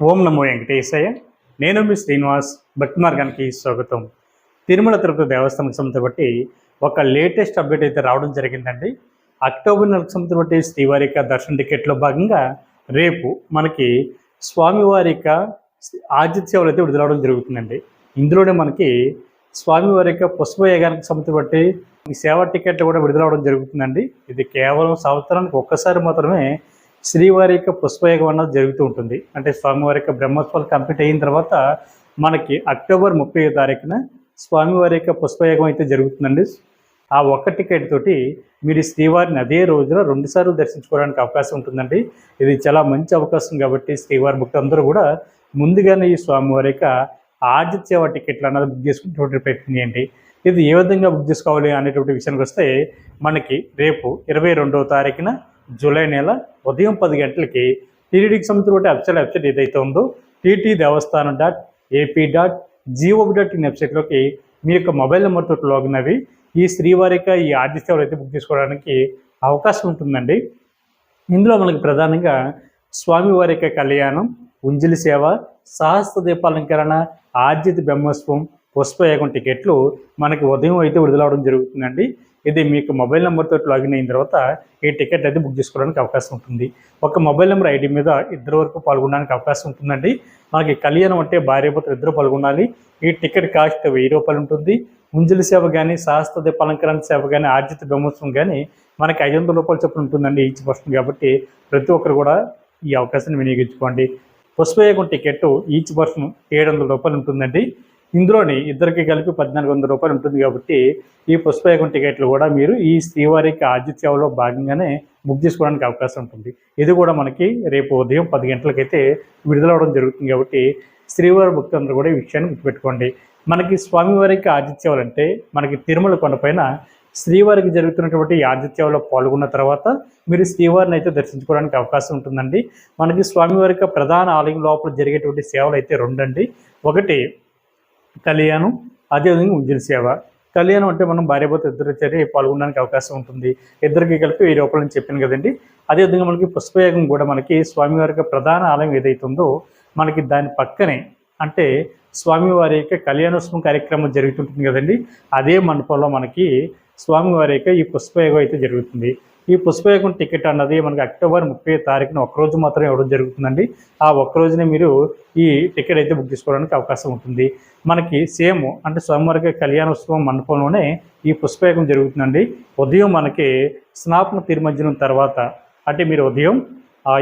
ఓం నమో వెంకటేశయ్య. నేను మీ శ్రీనివాస్. భక్తి మార్గానికి స్వాగతం. తిరుమల తిరుపతి దేవస్థానం సంస్థ బట్టి ఒక లేటెస్ట్ అప్డేట్ అయితే రావడం జరిగిందండి. అక్టోబర్ నెలకు సంస్థ బట్టి శ్రీవారి యొక్క దర్శన టికెట్లో భాగంగా రేపు మనకి స్వామివారి యొక్క ఆతిథ్య సేవలు అయితే విడుదలవడం జరుగుతుందండి. ఇందులోనే మనకి స్వామివారి యొక్క పుష్పయాగానికి సంస్థ బట్టి ఈ సేవా టికెట్లు కూడా విడుదలవడం జరుగుతుందండి. ఇది కేవలం సంవత్సరానికి ఒక్కసారి మాత్రమే శ్రీవారి యొక్క పుష్పయాగం అన్నది జరుగుతూ ఉంటుంది. అంటే స్వామివారి యొక్క బ్రహ్మోత్సవాలు కంప్లీట్ అయిన తర్వాత మనకి అక్టోబర్ 30వ తారీఖున స్వామివారి యొక్క పుష్పయాగం అయితే జరుగుతుందండి. ఆ ఒక్క టికెట్ తోటి మీరు శ్రీవారిని అదే రోజున 2 సార్లు దర్శించుకోవడానికి అవకాశం ఉంటుందండి. ఇది చాలా మంచి అవకాశం కాబట్టి శ్రీవారి భక్తులందరూ కూడా ముందుగానే ఈ స్వామివారి యొక్క ఆతిథ్య సేవ టికెట్లు అన్నది బుక్ చేసుకునేటువంటి ప్రయత్నం చేయండి. ఇది ఏ విధంగా బుక్ చేసుకోవాలి అనేటువంటి విషయానికి వస్తే మనకి రేపు 22వ తారీఖున జూలై నెల ఉదయం 10 గంటలకి టీటీడీకి సంబంధించిన అఫీషియల్ వెబ్సైట్ ఏదైతే ఉందో tt.దేవస్థానం.ap.gov.in వెబ్సైట్లోకి మీ యొక్క మొబైల్ నెంబర్తో లాగిన్ అవి ఈ శ్రీవారిక ఈ ఆర్జీ సేవలు అయితే బుక్ చేసుకోవడానికి అవకాశం ఉంటుందండి. ఇందులో మనకి ప్రధానంగా స్వామివారి యొక్క కళ్యాణం, ఉంజలి సేవ, సహస్ర దీపాలంకరణ, ఆర్జిత బ్రహ్మోత్సవం, పుష్పయాగం టికెట్లు మనకి ఉదయం అయితే విడుదలవడం జరుగుతుందండి. ఇది మీకు మొబైల్ నెంబర్తో లాగిన్ అయిన తర్వాత ఈ టికెట్ అయితే బుక్ చేసుకోవడానికి అవకాశం ఉంటుంది. ఒక మొబైల్ నెంబర్ ఐడి మీద 2 వరకు పాల్గొనడానికి అవకాశం ఉంటుందండి. మనకి కళ్యాణం అంటే భార్యాభర్తలు 2 పాల్గొనాలి. ఈ టికెట్ కాస్ట్ 1000 రూపాయలు ఉంటుంది. ముంజలి సేవ కానీ, సహస్ర దీపాలంకరణ సేవ కానీ, ఆర్జిత బ్రహ్మోత్సవం కానీ మనకి 500 రూపాయలు చొప్పున ఉంటుందండి ఈచ్ పర్సన్. కాబట్టి ప్రతి ఒక్కరు కూడా ఈ అవకాశాన్ని వినియోగించుకోండి. పుష్పయాగం టికెట్ ఈచ్ పర్సన్ 700 రూపాయలు ఉంటుందండి. ఇందులోని ఇద్దరికి కలిపి 1400 రూపాయలు ఉంటుంది. కాబట్టి ఈ పుష్పయాగం టికెట్లు కూడా మీరు ఈ శ్రీవారికి ఆతిథ్య సేవలో భాగంగానే బుక్ చేసుకోవడానికి అవకాశం ఉంటుంది. ఇది కూడా మనకి రేపు ఉదయం 10 గంటలకైతే విడుదలవడం జరుగుతుంది. కాబట్టి శ్రీవారి భక్తులందరూ కూడా ఈ విషయాన్ని గుర్తుపెట్టుకోండి. మనకి స్వామివారికి ఆతిథ్య సేవలు అంటే మనకి తిరుమల కొండపైన శ్రీవారికి జరుగుతున్నటువంటి ఆతిథ్య సేవలో పాల్గొన్న తర్వాత మీరు శ్రీవారిని అయితే దర్శించుకోవడానికి అవకాశం ఉంటుందండి. మనకి స్వామివారికి ప్రధాన ఆలయం లోపల జరిగేటువంటి సేవలు అయితే 2 అండి. ఒకటి కళ్యాణం, అదేవిధంగా ఉంజలి సేవ. కళ్యాణం అంటే మనం భార్యాభర్త ఇద్దరు చేరి పాల్గొనడానికి అవకాశం ఉంటుంది. ఇద్దరికి కలిపి 1000 రూపాయలు అని చెప్పాను కదండి. అదేవిధంగా మనకి పుష్పయాగం కూడా మనకి స్వామివారి యొక్క ప్రధాన ఆలయం ఏదైతే ఉందో మనకి దాని పక్కనే అంటే స్వామివారి యొక్క కళ్యాణోత్సవం కార్యక్రమం జరుగుతుంటుంది కదండి. అదే మండపంలో మనకి స్వామివారి యొక్క ఈ పుష్పయాగం అయితే జరుగుతుంది. ఈ పుష్పయాగం టికెట్ అన్నది మనకి అక్టోబర్ 30వ తారీఖున ఒక్కరోజు మాత్రమే ఇవ్వడం జరుగుతుందండి. ఆ ఒక్కరోజునే మీరు ఈ టికెట్ అయితే బుక్ చేసుకోవడానికి అవకాశం ఉంటుంది. మనకి సేమ్ అంటే స్వామివారి కళ్యాణోత్సవం మండపంలోనే ఈ పుష్పయాగం జరుగుతుందండి. ఉదయం మనకి స్నాపన తిరుమంజనం తర్వాత అంటే మీరు ఉదయం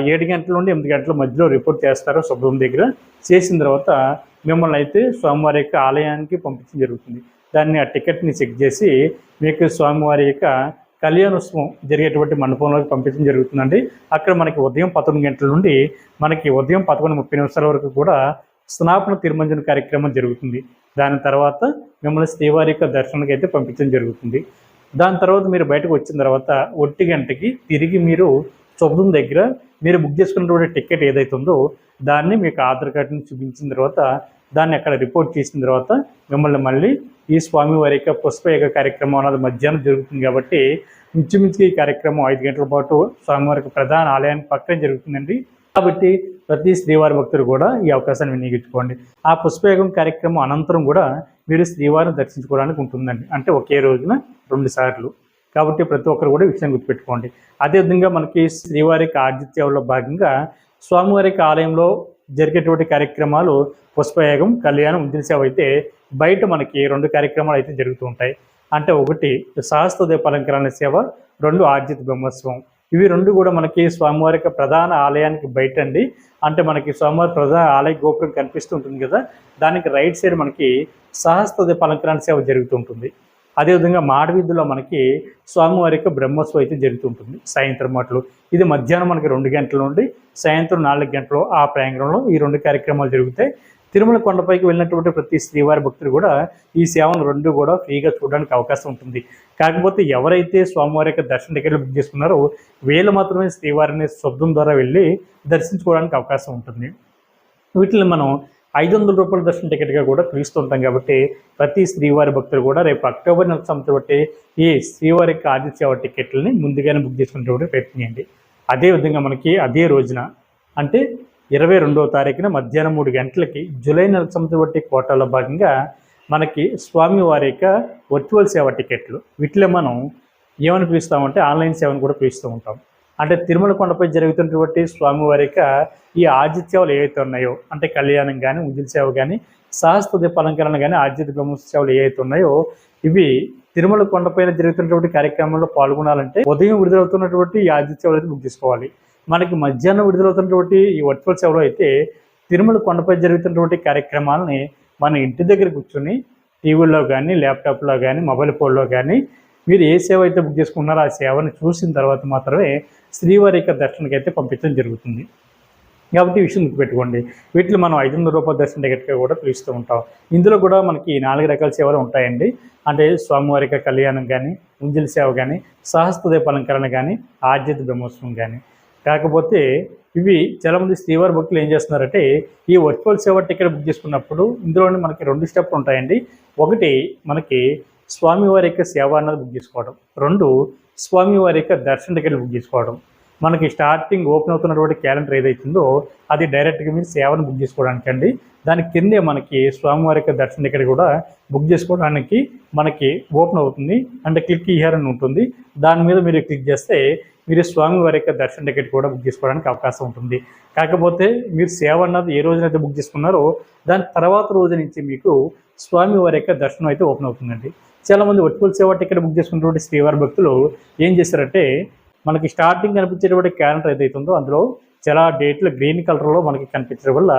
7 గంటల నుండి 8 గంటల మధ్యలో రిపోర్ట్ చేస్తారు శుభ్రం దగ్గర. చేసిన తర్వాత మిమ్మల్ని అయితే స్వామివారి యొక్క ఆలయానికి పంపించడం జరుగుతుంది. దాన్ని ఆ టికెట్ని చెక్ చేసి మీకు స్వామివారి యొక్క కళ్యాణోత్సవం జరిగేటువంటి మండపంలోకి పంపించడం జరుగుతుందండి. అక్కడ మనకి ఉదయం 11 గంటల నుండి మనకి ఉదయం 11:30 వరకు కూడా స్నాపన తిరుమంజన కార్యక్రమం జరుగుతుంది. దాని తర్వాత మిమ్మల్ని శ్రీవారి యొక్క దర్శనానికి అయితే పంపించడం జరుగుతుంది. దాని తర్వాత మీరు బయటకు వచ్చిన తర్వాత 1 గంటకి తిరిగి మీరు శుభ్రం దగ్గర మీరు బుక్ చేసుకున్నటువంటి టికెట్ ఏదైతే ఉందో దాన్ని మీకు ఆధార్ కార్డుని చూపించిన తర్వాత దాన్ని అక్కడ రిపోర్ట్ చేసిన తర్వాత మిమ్మల్ని మళ్ళీ ఈ స్వామివారి యొక్క పుష్పయాగ కార్యక్రమం అన్నది మధ్యాహ్నం జరుగుతుంది. కాబట్టి ఇంచుమించు ఈ కార్యక్రమం 5 గంటల పాటు స్వామివారికి ప్రధాన ఆలయానికి పక్కనే జరుగుతుందండి. కాబట్టి ప్రతి శ్రీవారి భక్తులు కూడా ఈ అవకాశాన్ని వినియోగించుకోండి. ఆ పుష్పయాగం కార్యక్రమం అనంతరం కూడా మీరు శ్రీవారిని దర్శించుకోవడానికి ఉంటుందండి. అంటే ఒకే రోజున 2 సార్లు. కాబట్టి ప్రతి ఒక్కరు కూడా ఈ విషయం గుర్తుపెట్టుకోండి. అదేవిధంగా మనకి శ్రీవారికి ఆతిథ్య సేవలో భాగంగా స్వామివారికి ఆలయంలో జరిగేటువంటి కార్యక్రమాలు పుష్పయాగం, కళ్యాణం, ఉంజలి సేవ అయితే బయట మనకి 2 కార్యక్రమాలు అయితే జరుగుతూ ఉంటాయి. అంటే ఒకటి సహస్ర దీపాలంకరణ సేవ, 2 ఆర్జిత బ్రహ్మోత్సవం. ఇవి 2 కూడా మనకి స్వామివారి యొక్క ప్రధాన ఆలయానికి బయట అండి. అంటే మనకి స్వామివారి ప్రధాన ఆలయ గోపురం కనిపిస్తూ ఉంటుంది కదా, దానికి రైట్ సైడ్ మనకి సహస్ర దీపాలంకరణ సేవ జరుగుతూ ఉంటుంది. అదేవిధంగా మాడవీధిలో మనకి స్వామివారి యొక్క బ్రహ్మోత్సవం అయితే జరుగుతుంటుంది సాయంత్రం మాటలు. ఇది మధ్యాహ్నం మనకి 2 గంటల నుండి సాయంత్రం 4 గంటలు ఆ ప్రాంగణంలో ఈ 2 కార్యక్రమాలు జరుగుతాయి. తిరుమల కొండపైకి వెళ్ళినటువంటి ప్రతి శ్రీవారి భక్తులు కూడా ఈ సేవను 2 కూడా ఫ్రీగా చూడడానికి అవకాశం ఉంటుంది. కాకపోతే ఎవరైతే స్వామివారి యొక్క దర్శన టికెట్లు బుక్ చేసుకున్నారో వీళ్ళు మాత్రమే శ్రీవారిని శబ్దం ద్వారా వెళ్ళి దర్శించుకోవడానికి అవకాశం ఉంటుంది. వీటిని మనం 500 రూపాయల దర్శన టికెట్గా కూడా పిలుస్తుంటాం. కాబట్టి ప్రతి శ్రీవారి భక్తులు కూడా రేపు అక్టోబర్ నెల సంవత్సరం బట్టి ఈ శ్రీవారి యొక్క ఆతిథ్య సేవ టికెట్లని ముందుగానే బుక్ చేసుకునేటువంటి ప్రయత్నం చేయండి. అదేవిధంగా మనకి అదే రోజున అంటే 22వ తారీఖున మధ్యాహ్నం 3 గంటలకి జూలై నెలకు సంబంధించిన కోటాలో భాగంగా మనకి స్వామివారి యొక్క వర్చువల్ సేవ టికెట్లు వీటిలో మనం ఏమని పిలుస్తామంటే ఆన్లైన్ సేవను కూడా పిలుస్తూ ఉంటాం. అంటే తిరుమల కొండపై జరుగుతున్నటువంటి స్వామివారి యొక్క ఈ ఆర్జిత సేవలు ఏవైతే ఉన్నాయో అంటే కళ్యాణం కానీ, ఉంజుల సేవ కానీ, సహస్ర దీప అలంకరణ కానీ, ఆర్జిత బ్రహ్మోత్సవ సేవలు ఏవైతే ఉన్నాయో ఇవి తిరుమల కొండపైన జరుగుతున్నటువంటి కార్యక్రమంలో పాల్గొనాలంటే ఉదయం విడుదలవుతున్నటువంటి ఈ ఆర్జిత సేవలు అయితే బుక్ చేసుకోవాలి. మనకి మధ్యాహ్నం విడుదలవుతున్నటువంటి ఈ వర్చువల్ సేవలో అయితే తిరుమల కొండపై జరుగుతున్నటువంటి కార్యక్రమాలని మన ఇంటి దగ్గర కూర్చొని టీవీలో కానీ, ల్యాప్టాప్లో కానీ, మొబైల్ ఫోన్లో కానీ మీరు ఏ సేవ అయితే బుక్ చేసుకున్నారో ఆ సేవను చూసిన తర్వాత మాత్రమే శ్రీవారి యొక్క దర్శనకి అయితే పంపించడం జరుగుతుంది. కాబట్టి ఈ విషయం గుర్తుపెట్టుకోండి. వీటిలో మనం 500 రూపాయల దర్శన టికెట్గా కూడా పిలుస్తూ ఉంటాం. ఇందులో కూడా మనకి 4 రకాల సేవలు ఉంటాయండి. అంటే స్వామివారి యొక్క కళ్యాణం కానీ, ఉంజుల సేవ కానీ, సహస్ర దీప అలంకరణ కానీ, ఆర్జిత బ్రహ్మోత్సవం కానీ. కాకపోతే ఇవి చాలామంది శ్రీవారి భక్తులు ఏం చేస్తున్నారంటే ఈ వర్చువల్ సేవ టికెట్ బుక్ చేసుకున్నప్పుడు ఇందులోనే మనకి 2 స్టెప్లు ఉంటాయండి. ఒకటి మనకి స్వామివారి యొక్క సేవ అన్నది బుక్ చేసుకోవడం, 2 స్వామివారి యొక్క దర్శన టికెట్లు బుక్ చేసుకోవడం. మనకి స్టార్టింగ్ ఓపెన్ అవుతున్నటువంటి క్యాలెండర్ ఏదైతుందో అది డైరెక్ట్గా మీరు సేవను బుక్ చేసుకోవడానికి అండి. దాని కిందే మనకి స్వామివారి యొక్క దర్శన టికెట్ కూడా బుక్ చేసుకోవడానికి మనకి ఓపెన్ అవుతుంది. అంటే క్లిక్ హియర్ అని ఉంటుంది. దాని మీద మీరు క్లిక్ చేస్తే మీరు స్వామివారి యొక్క దర్శన టికెట్ కూడా బుక్ చేసుకోవడానికి అవకాశం ఉంటుంది. కాకపోతే మీరు సేవ అన్నది ఏ రోజునైతే బుక్ చేసుకున్నారో దాని తర్వాత రోజు నుంచి మీకు స్వామివారి యొక్క దర్శనం అయితే ఓపెన్ అవుతుందండి. చాలామంది వర్చువల్ సేవ టికెట్ బుక్ చేసుకున్నటువంటి శ్రీవారి భక్తులు ఏం చేస్తారంటే మనకి స్టార్టింగ్ కనిపించేటువంటి క్యాలెండర్ ఏదైతే ఉందో అందులో చాలా డేట్లు గ్రీన్ కలర్లో మనకి కనిపించడం వల్ల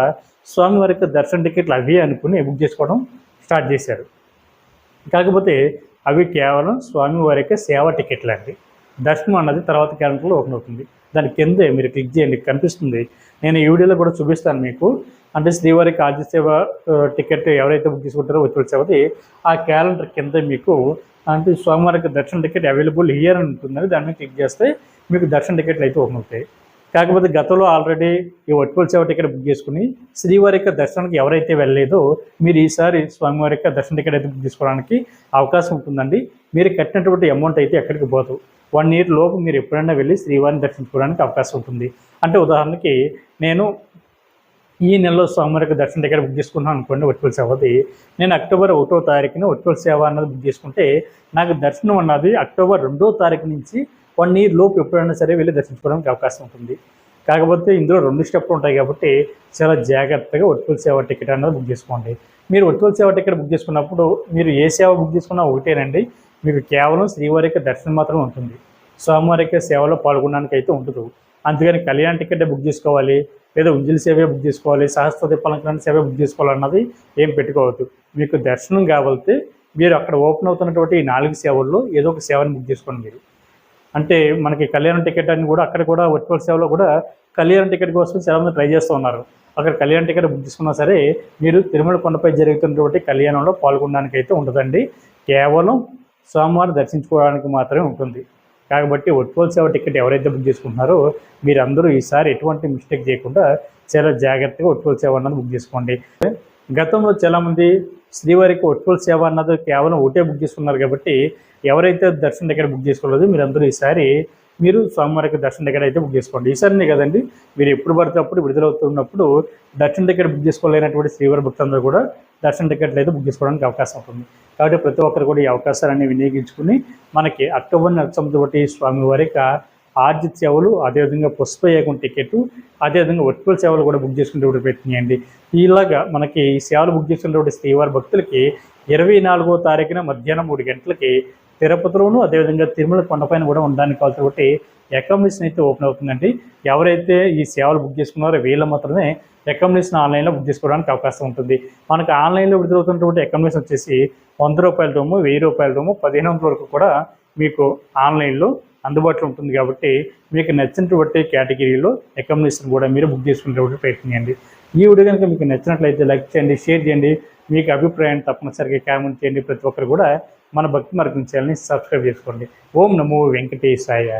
స్వామివారి యొక్క దర్శన టికెట్లు అవి అనుకుని బుక్ చేసుకోవడం స్టార్ట్ చేశారు. కాకపోతే అవి కేవలం స్వామివారి యొక్క సేవ టికెట్లు అండి. దర్శనం అన్నది తర్వాత క్యాలెండర్లో ఓపెన్ అవుతుంది. దాని కిందే మీరు క్లిక్ చేయండి, కనిపిస్తుంది. నేను ఈ వీడియోలో కూడా చూపిస్తాను మీకు. అంటే శ్రీవారికి ఆర్జిత సేవ టికెట్ ఎవరైతే బుక్ చేసుకుంటారో వర్చువల్ సేవది ఆ క్యాలెండర్ కింద మీకు అంటే స్వామివారికి దర్శన టికెట్ అవైలబుల్ హియర్ అని ఉంటుందని దాని మీద క్లిక్ చేస్తే మీకు దర్శన టికెట్లు అయితే ఓపెన్ అవుతాయి. కాకపోతే గతంలో ఆల్రెడీ ఈ వర్చువల్ సేవ టికెట్ బుక్ చేసుకుని శ్రీవారి యొక్క దర్శనానికి ఎవరైతే వెళ్ళలేదో మీరు ఈసారి స్వామివారి యొక్క దర్శన టికెట్ అయితే బుక్ చేసుకోవడానికి అవకాశం ఉంటుందండి. మీరు కట్టినటువంటి అమౌంట్ అయితే ఎక్కడికి పోదు. 1 ఇయర్ లోపు మీరు ఎప్పుడైనా వెళ్ళి శ్రీవారిని దర్శించుకోవడానికి అవకాశం ఉంటుంది. అంటే ఉదాహరణకి నేను ఈ నెలలో స్వామివారి యొక్క దర్శన టికెట్ బుక్ చేసుకున్నాను అనుకోండి వర్చువల్ సేవది. నేను అక్టోబర్ 1వ తారీఖున వర్చువల్ సేవ అన్నది బుక్ చేసుకుంటే నాకు దర్శనం అన్నది అక్టోబర్ 2వ తారీఖు నుంచి 1 ఇయర్ లోపు ఎప్పుడైనా సరే వెళ్ళి దర్శించుకోవడానికి అవకాశం ఉంటుంది. కాకపోతే ఇందులో 2 స్టెప్లు ఉంటాయి కాబట్టి చాలా జాగ్రత్తగా వర్చువల్ సేవ టికెట్ అన్నది బుక్ చేసుకోండి. మీరు వర్చువల్ సేవ టికెట్ బుక్ చేసుకున్నప్పుడు మీరు ఏ సేవ బుక్ చేసుకున్నా ఒకటేనండి. మీకు కేవలం శ్రీవారి యొక్క దర్శనం మాత్రం ఉంటుంది. స్వామివారి యొక్క సేవలో పాల్గొనడానికి అయితే ఉండదు. అందుకని కళ్యాణ టికెట్ బుక్ చేసుకోవాలి, లేదా ఉంజుల సేవే బుక్ చేసుకోవాలి, సహస్ర దీప అలంకరణ సేవే బుక్ చేసుకోవాలన్నది ఏం పెట్టుకోవద్దు. మీకు దర్శనం కావాలంటే మీరు అక్కడ ఓపెన్ అవుతున్నటువంటి ఈ 4 సేవల్లో ఏదో ఒక సేవను బుక్ చేసుకోండి మీరు. అంటే మనకి కళ్యాణ టికెట్ అని కూడా అక్కడ కూడా వర్చువల్ సేవలో కూడా కళ్యాణ టికెట్ కోసం చాలామంది ట్రై చేస్తూ ఉన్నారు. అక్కడ కళ్యాణ టికెట్ బుక్ చేసుకున్నా సరే మీరు తిరుమల కొండపై జరుగుతున్నటువంటి కళ్యాణంలో పాల్గొనడానికి అయితే ఉండదండి. కేవలం స్వామివారిని దర్శించుకోవడానికి మాత్రమే ఉంటుంది. కాబట్టి వర్చువల్ సేవ టికెట్ ఎవరైతే బుక్ చేసుకుంటున్నారో మీరందరూ ఈసారి ఎటువంటి మిస్టేక్ చేయకుండా చాలా జాగ్రత్తగా వర్చువల్ సేవ అన్నది బుక్ చేసుకోండి. గతంలో చాలామంది శ్రీవారికి వర్చువల్ సేవ అన్నది కేవలం ఒకటే బుక్ చేసుకున్నారు కాబట్టి ఎవరైతే దర్శన టికెట్ బుక్ చేసుకోలేదో మీరందరూ ఈసారి మీరు స్వామివారికి దర్శన టికెట్ అయితే బుక్ చేసుకోండి. ఈసారినే కదండి మీరు ఎప్పుడు పడితే అప్పుడు విడుదలవుతున్నప్పుడు దర్శన టికెట్ బుక్ చేసుకోలేనటువంటి శ్రీవారి భక్తులందరూ కూడా దర్శన టికెట్లు అయితే బుక్ చేసుకోవడానికి అవకాశం ఉంటుంది. కాబట్టి ప్రతి ఒక్కరు కూడా ఈ అవకాశాలన్నీ వినియోగించుకుని మనకి అక్టోబర్ నెల 9 స్వామివారి యొక్క ఆర్జిత సేవలు, అదేవిధంగా పుష్పయాగం టికెట్, అదేవిధంగా వర్చువల్ సేవలు కూడా బుక్ చేసుకునేటువంటి ప్రయత్నం చేయండి. ఇలాగా మనకి ఈ సేవలు బుక్ చేసుకునేటువంటి శ్రీవారి భక్తులకి 24వ తారీఖున మధ్యాహ్నం 3 గంటలకి తిరుపతిలోను అదేవిధంగా తిరుమల కొండపైన కూడా ఉండడానికి కావాల్సిన అకామిడేషన్ అయితే ఓపెన్ అవుతుందండి. ఎవరైతే ఈ సేవలు బుక్ చేసుకున్నారో వీళ్ళు మాత్రమే అకామిడేషన్ ఆన్లైన్లో బుక్ చేసుకోవడానికి అవకాశం ఉంటుంది. మనకు ఆన్లైన్లో విడుదలవుతున్నటువంటి అకామిడేషన్ వచ్చేసి 100 రూపాయల రూము, 1000 రూపాయల రూము, 1500 వరకు కూడా మీకు ఆన్లైన్లో అందుబాటులో ఉంటుంది. కాబట్టి మీకు నచ్చినటువంటి కేటగిరీలో అకామిడేషన్ కూడా మీరు బుక్ చేసుకునేటువంటి ప్రయత్నం చేయండి. ఈ వీడియో కనుక మీకు నచ్చినట్లయితే లైక్ చేయండి, షేర్ చేయండి, మీకు అభిప్రాయాన్ని తప్పనిసరిగా కామెంట్ చేయండి. ప్రతి ఒక్కరు కూడా మన భక్తి మార్గం ఛానల్ని సబ్స్క్రైబ్ చేసుకోండి. ఓం నమో వెంకటేశాయ.